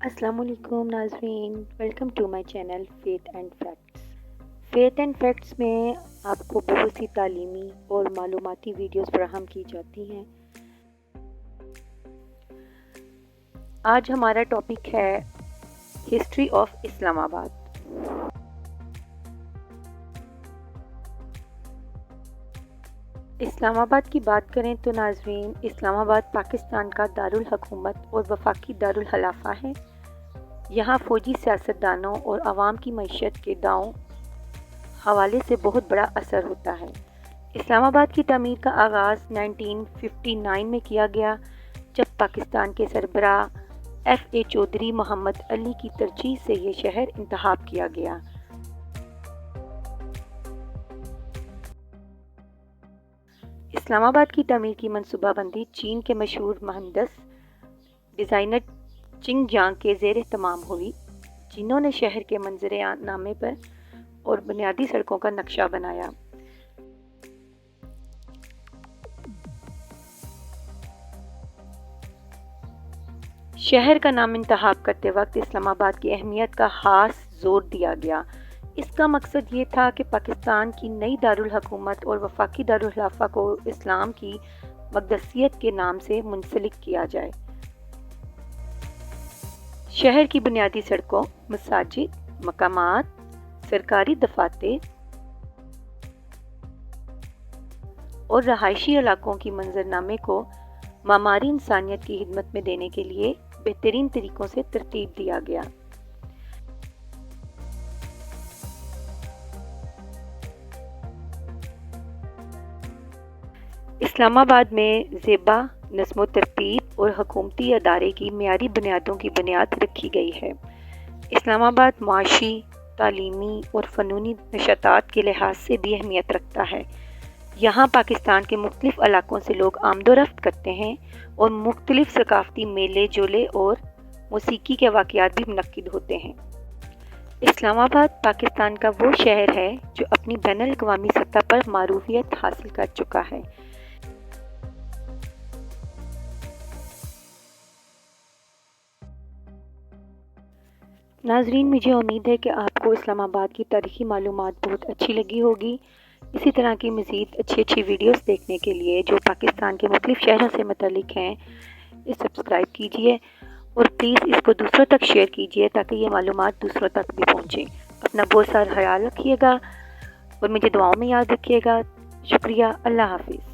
अस्सलाम वालेकुम नाज़रीन, welcome to my channel faith and facts. Faith and facts में आपको बहुत सी तालीमी और मालूमाती वीडियोस फराहम की जाती हैं। आज हमारा टॉपिक है हिस्ट्री ऑफ इस्लामाबाद। इस्लामाबाद की बात करें तो नाज़रीन, इस्लामाबाद पाकिस्तान का दारुल हुकूमत और वफाकी दारुल खलाफा है। यहाँ फ़ौजी सियासतदानों और आवाम की मईशत के दांव हवाले से बहुत बड़ा असर होता है। इस्लामाबाद की तमीर का आगाज़ 1959 में किया गया, जब पाकिस्तान के सरबराह F.A. चौधरी मोहम्मद अली की तरजीह से ये शहर इंतखाब किया गया। इस्लामाबाद की तमीर की मनसूबाबंदी चीन के मशहूर मुहंदिस डिज़ाइनर चिंग जांग के ज़ेर तमाम हुई, जिन्होंने शहर के मंजर नामे पर और बुनियादी सड़कों का नक्शा बनाया। शहर का नाम इंतखाब करते वक्त इस्लामाबाद की अहमियत का खास जोर दिया गया। इसका मकसद ये था कि पाकिस्तान की नई दारुल हुकूमत और वफाकी दारुल खिलाफा को इस्लाम की मक़दसियत के नाम से मुंसलिक किया जाए। शहर की बुनियादी सड़कों, मसाजिद, मकामात, सरकारी दफातर और रहायशी इलाकों की मंजरनामे को मामारी इंसानियत की खिदमत में देने के लिए बेहतरीन तरीकों से तरतीब दिया गया। इस्लामाबाद में ज़ेबा नज़्म तरतीब और हुकूमती अदारे की मियारी बुनियादों की बुनियाद रखी गई है। इस्लामाबाद मुआशी, तालीमी और फ़नूनी नशातात के लिहाज से भी अहमियत रखता है। यहाँ पाकिस्तान के मुख्तलिफ इलाकों से लोग आमदोरफ्त करते हैं और मुख्तलिफ सकाफ़ती मेले जोले और मौसीकी के वाक़यात भी मुनक्किद होते हैं। इस्लामाबाद पाकिस्तान का वो शहर है जो अपनी बैनुल अक़वामी सतह पर मारूफियत हासिल कर चुका है। नाज़रीन, मुझे उम्मीद है कि आपको इस्लामाबाद की तारीख़ी मालूमात बहुत अच्छी लगी होगी। इसी तरह की मज़ीद अच्छी वीडियोस देखने के लिए जो पाकिस्तान के मुख्तलिफ शहरों से मुतल्लिक़ हैं, इस सब्सक्राइब कीजिए और प्लीज़ इसको दूसरों तक शेयर कीजिए ताकि ये मालूमात दूसरों तक भी पहुँचे। अपना बहुत सारा ख्याल रखिएगा और मुझे दुआओं में याद रखिएगा। शुक्रिया। अल्लाह हाफ़िज़।